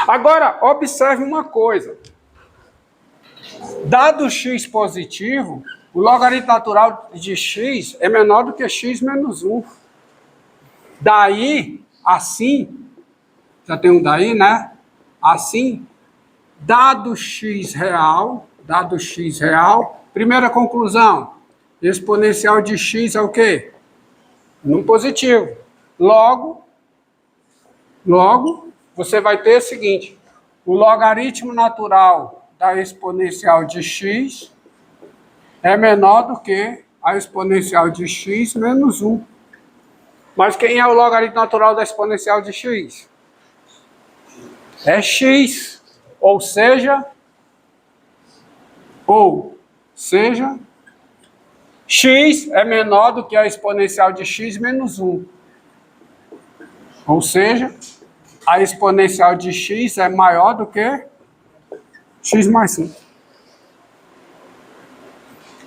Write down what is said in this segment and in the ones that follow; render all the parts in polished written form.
Agora, observe uma coisa. Dado x positivo, o logaritmo natural de x é menor do que x menos 1. Daí, assim, já tem um daí, né? Assim, dado x real, primeira conclusão, exponencial de x é o quê? Número positivo. Logo, você vai ter o seguinte, o logaritmo natural da exponencial de x é menor do que a exponencial de x menos 1. Mas quem é o logaritmo natural da exponencial de x? É x. Ou seja, x é menor do que a exponencial de x menos 1. Ou seja, a exponencial de x é maior do que x mais 1.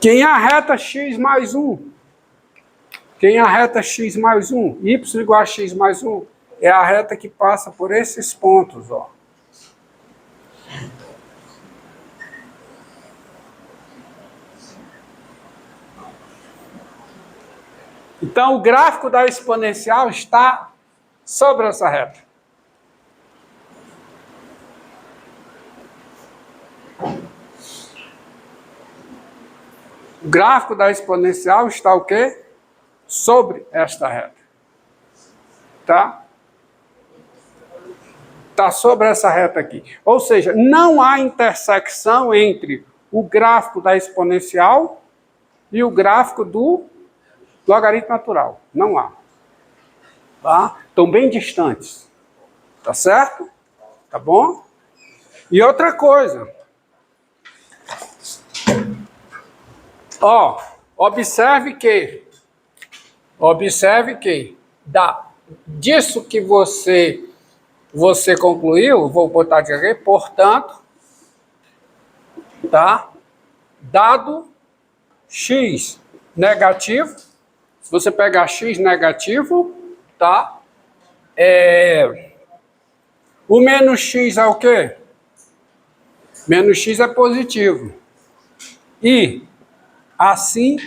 Quem é a reta x mais 1? Quem é a reta x mais 1? Y igual a x mais 1 é a reta que passa por esses pontos, ó. Então, o gráfico da exponencial está sobre essa reta. O gráfico da exponencial está o quê? Sobre esta reta. Tá? Está sobre essa reta aqui. Ou seja, não há intersecção entre o gráfico da exponencial e o gráfico do logaritmo natural. Não há. Tá? Estão bem distantes. Tá certo? Tá bom? E outra coisa. Ó, observe que disso que você concluiu, vou botar aqui, portanto, tá? Dado x negativo, se você pegar x negativo, tá? O menos x é o quê? Menos x é positivo. E assim,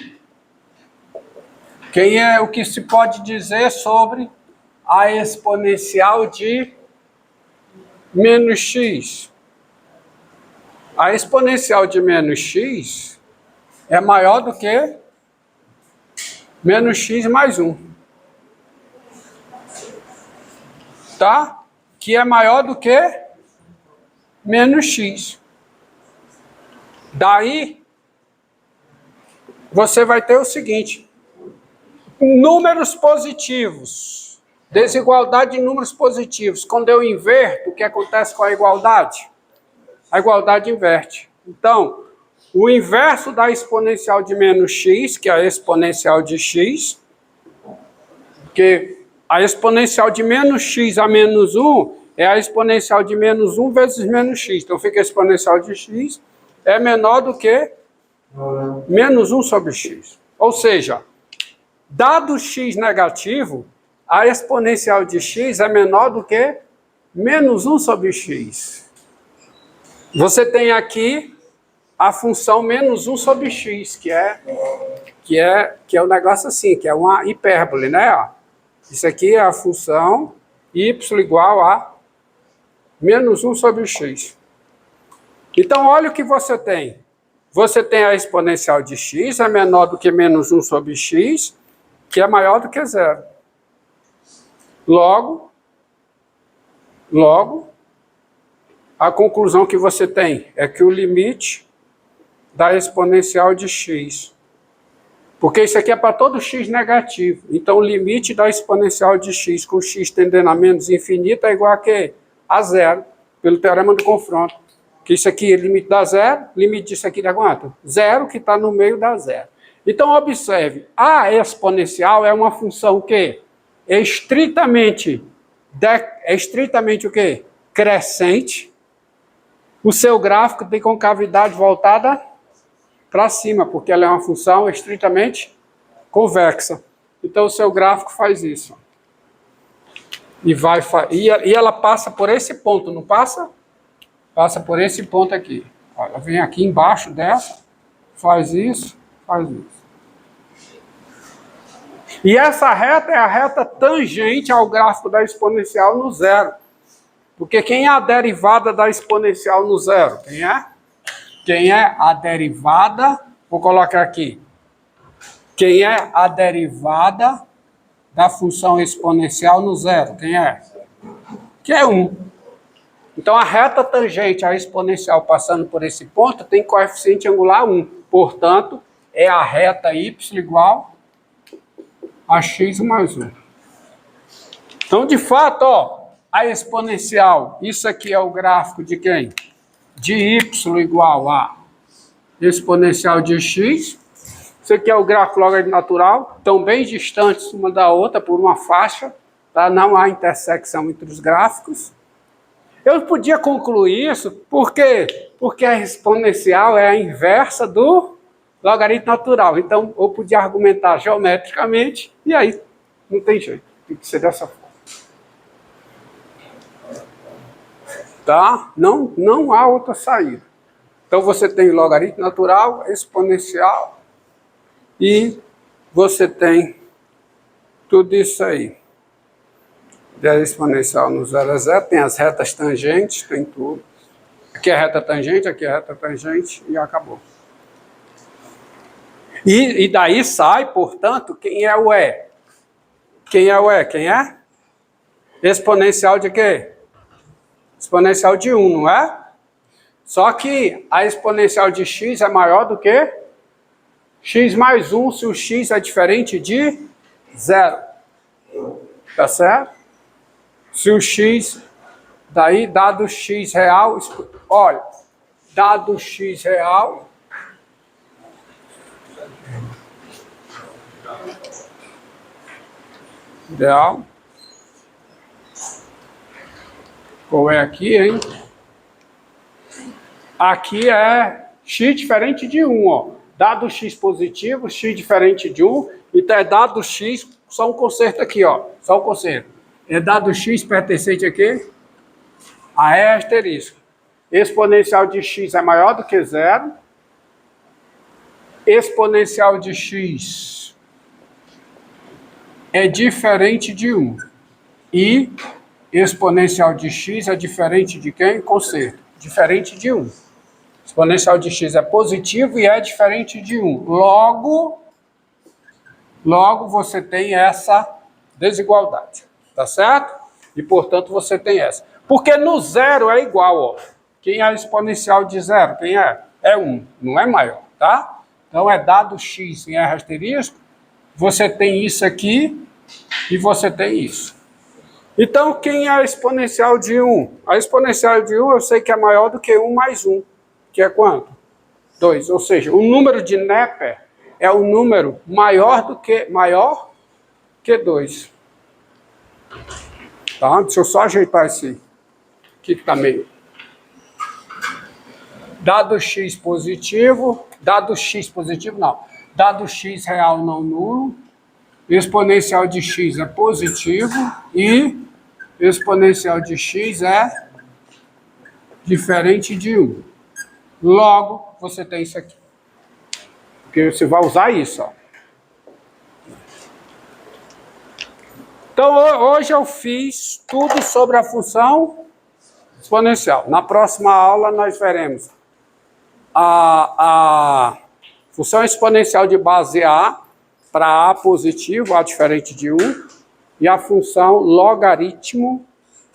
quem é o que se pode dizer sobre a exponencial de menos x? A exponencial de menos x é maior do que menos x mais 1. Tá? Que é maior do que menos x. Daí, você vai ter o seguinte, números positivos, desigualdade de números positivos. Quando eu inverto, o que acontece com a igualdade? A igualdade inverte. Então, o inverso da exponencial de menos x, que é a exponencial de x, porque a exponencial de menos x a menos 1 é a exponencial de menos 1 vezes menos x. Então, fica a exponencial de x é menor do que menos 1 sobre x. Ou seja, dado x negativo, a exponencial de x é menor do que menos 1 sobre x. Você tem aqui a função menos 1 sobre x, que é um negócio assim, que é uma hipérbole, né? Isso aqui é a função y igual a menos 1 sobre x. Então, olha o que você tem. Você tem a exponencial de x, é menor do que menos 1 sobre x, que é maior do que zero. Logo, a conclusão que você tem é que o limite da exponencial de x, porque isso aqui é para todo x negativo, então o limite da exponencial de x com x tendendo a menos infinito é igual a quê? A zero, pelo teorema do confronto. Que isso aqui é limite da zero, limite disso aqui dá quanto? Zero, que está no meio da zero. Então, observe, a exponencial é uma função o quê? Estritamente o quê? Crescente. O seu gráfico tem concavidade voltada para cima, porque ela é uma função estritamente convexa. Então, o seu gráfico faz isso. E ela passa por esse ponto, não passa? Passa por esse ponto aqui. Ela vem aqui embaixo dessa, faz isso, faz isso. E essa reta é a reta tangente ao gráfico da exponencial no zero. Porque quem é a derivada da exponencial no zero? Quem é? Quem é a derivada? Vou colocar aqui. Quem é a derivada da função exponencial no zero? Quem é? Que é 1. Então, a reta tangente à exponencial passando por esse ponto tem coeficiente angular 1. Portanto, é a reta y igual a x mais 1. Então, de fato, ó, a exponencial, isso aqui é o gráfico de quem? De y igual a exponencial de x. Isso aqui é o gráfico logaritmo natural, estão bem distantes uma da outra por uma faixa, tá? Não há intersecção entre os gráficos. Eu podia concluir isso, por quê? Porque a exponencial é a inversa do logaritmo natural. Então, eu podia argumentar geometricamente, e aí não tem jeito, tem que ser dessa forma. Tá? Não há outra saída. Então, você tem logaritmo natural, exponencial, e você tem tudo isso aí. A exponencial no 0 a 0, tem as retas tangentes, tem tudo. Aqui é reta tangente, aqui é reta tangente, e acabou. E daí sai, portanto, quem é o E? Quem é o E? Quem é? Exponencial de quê? Exponencial de 1, não é? Só que a exponencial de x é maior do que x mais 1, se o x é diferente de 0. Tá certo? Se o x, daí, dado x real, olha, dado x real, ideal, qual é aqui, hein? Aqui é x diferente de 1, ó. Dado x positivo, x diferente de 1, então é dado x, só um conserto aqui, ó. Só um conserto. É dado x pertencente aqui a E asterisco. Exponencial de x é maior do que 0. Exponencial de x é diferente de 1. E exponencial de x é diferente de quem? Conserto. Diferente de 1. Exponencial de x é positivo e é diferente de 1. Logo você tem essa desigualdade. Tá certo? E, portanto, você tem essa. Porque no zero é igual, ó. Quem é a exponencial de 0? Quem é? É 1. Não é maior, tá? Então, é dado x em R asterisco, você tem isso aqui e você tem isso. Então, quem é a exponencial de 1? A exponencial de 1 eu sei que é maior do que 1 mais 1. Que é quanto? 2. Ou seja, o número de Neper é o número maior que 2. Tá? Deixa eu só ajeitar esse aqui que tá meio. Dado x positivo, dado x real não nulo, exponencial de x é positivo e exponencial de x é diferente de 1. Logo, você tem isso aqui. Porque você vai usar isso, ó. Então, hoje eu fiz tudo sobre a função exponencial. Na próxima aula, nós veremos a função exponencial de base A para A positivo, A diferente de 1, e a função logaritmo,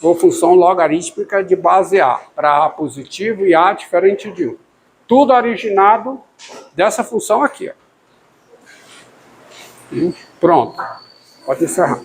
ou função logarítmica de base A para A positivo e A diferente de 1. Tudo originado dessa função aqui, ó. Pronto. Pode encerrar.